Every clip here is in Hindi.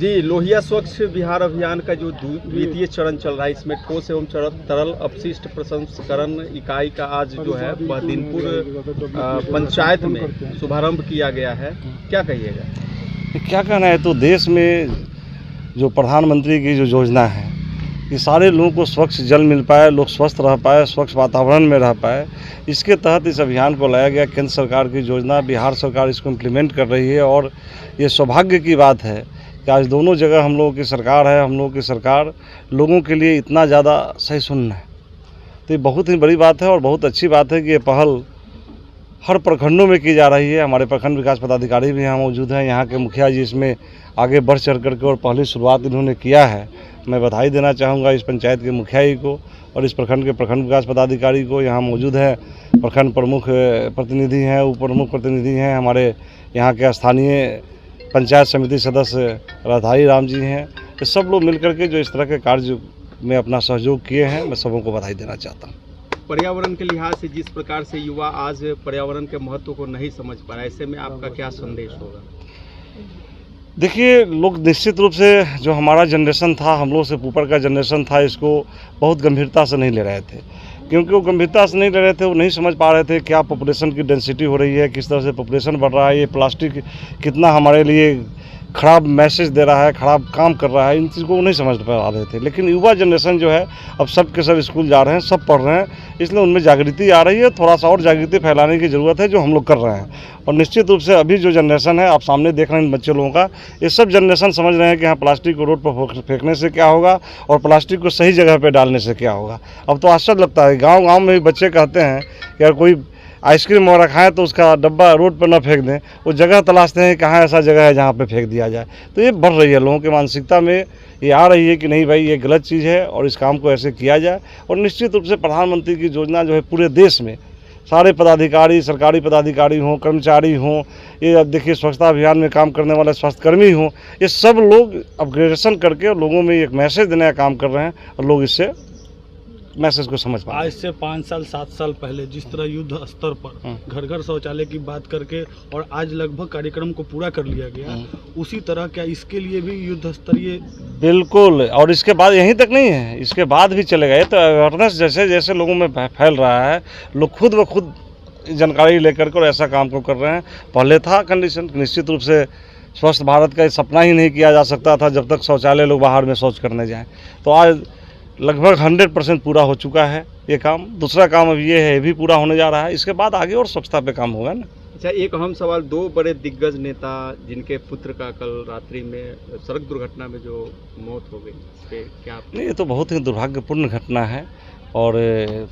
जी, लोहिया स्वच्छ बिहार अभियान का जो द्वितीय चरण चल रहा है, इसमें ठोस एवं तरल अपशिष्ट प्रसंस्करण इकाई का आज जो है बहदीनपुर पंचायत में शुभारंभ किया गया है। क्या कहिएगा? क्या कहना है, तो देश में जो प्रधानमंत्री की जो योजना है कि सारे लोगों को स्वच्छ जल मिल पाए, लोग स्वस्थ रह पाए, स्वच्छ वातावरण में रह पाए, इसके तहत इस अभियान को लाया गया। केंद्र सरकार की योजना, बिहार सरकार इसको इम्प्लीमेंट कर रही है और ये सौभाग्य की बात है कि आज दोनों जगह हम लोगों की सरकार है। हम लोगों की सरकार लोगों के लिए इतना ज़्यादा सही सुनना है, तो ये बहुत ही बड़ी बात है और बहुत अच्छी बात है कि ये पहल हर प्रखंडों में की जा रही है। हमारे प्रखंड विकास पदाधिकारी भी यहाँ मौजूद हैं, यहाँ के मुखिया जी इसमें आगे बढ़ चढ़ करके और पहली शुरुआत इन्होंने किया है। मैं बधाई देना चाहूँगा इस पंचायत के मुखिया जी को और इस प्रखंड के प्रखंड विकास पदाधिकारी को। यहाँ मौजूद हैं प्रखंड प्रमुख प्रतिनिधि हैं, उप प्रमुख प्रतिनिधि हैं, हमारे यहाँ के स्थानीय पंचायत समिति सदस्य राधाई राम जी हैं। ये सब लोग मिलकर के जो इस तरह के कार्य में अपना सहयोग किए हैं, मैं सबों को बधाई देना चाहता हूँ। पर्यावरण के लिहाज से जिस प्रकार से युवा आज पर्यावरण के महत्व को नहीं समझ पा रहा है, ऐसे में आपका क्या संदेश होगा? देखिए, लोग निश्चित रूप से जो हमारा जनरेशन था, हम लोग से ऊपर का जनरेशन था, इसको बहुत गंभीरता से नहीं ले रहे थे। क्योंकि वो गंभीरता से नहीं ले रहे थे, वो नहीं समझ पा रहे थे क्या पॉपुलेशन की डेंसिटी हो रही है, किस तरह से पॉपुलेशन बढ़ रहा है, ये प्लास्टिक कितना हमारे लिए ख़राब मैसेज दे रहा है, ख़राब काम कर रहा है, इन चीज़ को नहीं समझ पा रहे थे। लेकिन युवा जनरेशन जो है अब सब के सब स्कूल जा रहे हैं, सब पढ़ रहे हैं, इसलिए उनमें जागृति आ रही है। थोड़ा सा और जागृति फैलाने की ज़रूरत है, जो हम लोग कर रहे हैं। और निश्चित रूप से अभी जो जनरेशन है, आप सामने देख रहे हैं बच्चे लोगों का, ये सब जनरेशन समझ रहे हैं कि हाँ, प्लास्टिक को रोड पर फेंकने से क्या होगा और प्लास्टिक को सही जगह पर डालने से क्या होगा। अब तो आश्चर्य लगता है, गाँव में भी बच्चे कहते हैं कि अगर कोई आइसक्रीम वगैरह खाएँ तो उसका डब्बा रोड पर न फेंक दें, वो जगह तलाशते हैं कहाँ ऐसा जगह है जहाँ पे फेंक दिया जाए। तो ये बढ़ रही है, लोगों की मानसिकता में ये आ रही है कि नहीं भाई, ये गलत चीज़ है और इस काम को ऐसे किया जाए। और निश्चित रूप से प्रधानमंत्री की योजना जो है पूरे देश में सारे पदाधिकारी, सरकारी पदाधिकारी हों, कर्मचारी हों, ये अब देखिए स्वच्छता अभियान में काम करने वाले स्वास्थ्यकर्मी हों, ये सब लोग अपग्रेडेशन करके लोगों में एक मैसेज देने का काम कर रहे हैं और लोग इससे मैसेज को समझ पाए। आज से 5 साल 7 साल पहले जिस तरह युद्ध स्तर पर घर घर शौचालय की बात करके और आज लगभग कार्यक्रम को पूरा कर लिया गया, उसी तरह क्या इसके लिए भी युद्ध स्तरीय? बिल्कुल, और इसके बाद यहीं तक नहीं है, इसके बाद भी चलेगा। ये तो अवेयरनेस जैसे जैसे लोगों में फैल रहा है, लोग खुद ब खुद जानकारी लेकर के और ऐसा काम को कर रहे हैं। पहले था कंडीशन, निश्चित रूप से स्वस्थ भारत का सपना ही नहीं किया जा सकता था जब तक शौचालय लोग बाहर में शौच करने जाएँ। तो आज लगभग 100% पूरा हो चुका है ये काम। दूसरा काम अब ये है, ये भी पूरा होने जा रहा है, इसके बाद आगे और स्वच्छता पे काम होगा ना। अच्छा, एक अहम सवाल, 2 बड़े दिग्गज नेता जिनके पुत्र का कल रात्रि में सड़क दुर्घटना में जो मौत हो गई, इस पे क्या? नहीं, ये तो बहुत ही दुर्भाग्यपूर्ण घटना है और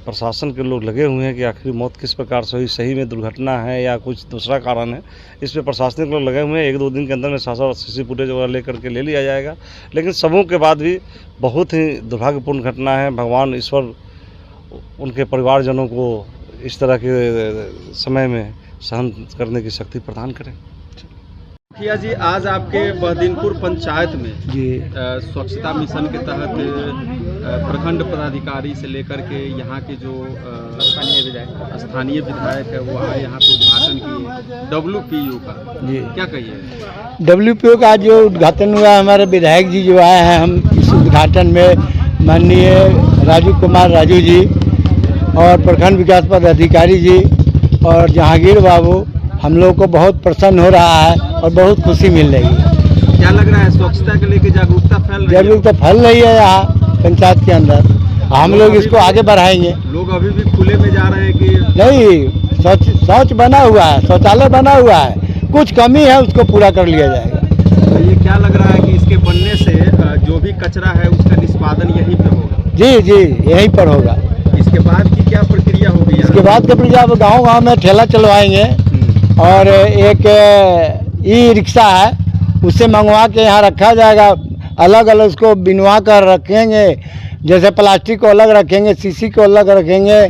प्रशासन के लोग लगे हुए हैं कि आखिर मौत किस प्रकार से हुई, सही में दुर्घटना है या कुछ दूसरा कारण है, इस पर प्रशासनिक लोग लगे हुए हैं। 1-2 दिन के अंदर में सारा सीसी फुटेज वगैरह लेकर के ले लिया जाएगा। लेकिन सबों के बाद भी बहुत ही दुर्भाग्यपूर्ण घटना है। भगवान ईश्वर उनके परिवारजनों को इस तरह के समय में सहन करने की शक्ति प्रदान करें। मुखिया जी, आज आपके बहदीनपुर पंचायत में जी स्वच्छता मिशन के तहत प्रखंड पदाधिकारी से लेकर के यहाँ के जो स्थानीय विधायक है वो आए, यहाँ पे उद्घाटन किए WPO का। जी, क्या कहिए? WPO का जो उद्घाटन हुआ, हमारे विधायक जी जो आए हैं, हम इस उद्घाटन में माननीय राजू कुमार राजू जी और प्रखंड विकास पदाधिकारी जी और जहांगीर बाबू, हम लोग को बहुत प्रसन्न हो रहा है और बहुत खुशी मिल रही है। क्या लग रहा है, स्वच्छता के लेके जागरूकता फैल रही है? जागरूकता फैल रही है यहाँ पंचायत के अंदर। हम लोग इसको आगे बढ़ाएंगे। लोग अभी भी खुले में जा रहे हैं कि नहीं, शौच बना हुआ है, शौचालय बना हुआ है, कुछ कमी है उसको पूरा कर लिया जाएगा। तो ये क्या लग रहा है कि इसके बनने से जो भी कचरा है उसका निष्पादन यहीं पे होगा? जी, यहीं पर होगा। इसके बाद की क्या प्रक्रिया होगी? इसके बाद की प्रक्रिया गाँव में ठेला चलवाएंगे और एक ई-रिक्शा है, उससे मंगवा के यहाँ रखा जाएगा। अलग अलग उसको बिनवा कर रखेंगे, जैसे प्लास्टिक को अलग रखेंगे, सीसी को अलग रखेंगे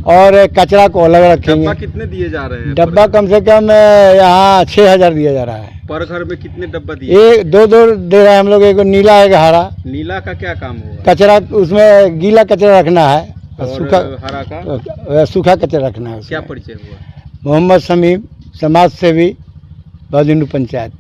और कचरा को अलग रखेंगे। डब्बा कितने दिए जा रहे हैं? डब्बा कम से कम यहाँ 6000 दिया जा रहा है। पर घर में कितने डब्बा दिए? एक 2 दे रहे हैं हम लोग, एक नीला एक हरा। नीला का क्या काम होगा? कचरा, उसमें गीला कचरा रखना है और सूखा, हरा का सूखा कचरा रखना है। क्या परिचय हुआ? मोहम्मद शमीम, समाज सेवी, बहदीनपुर पंचायत।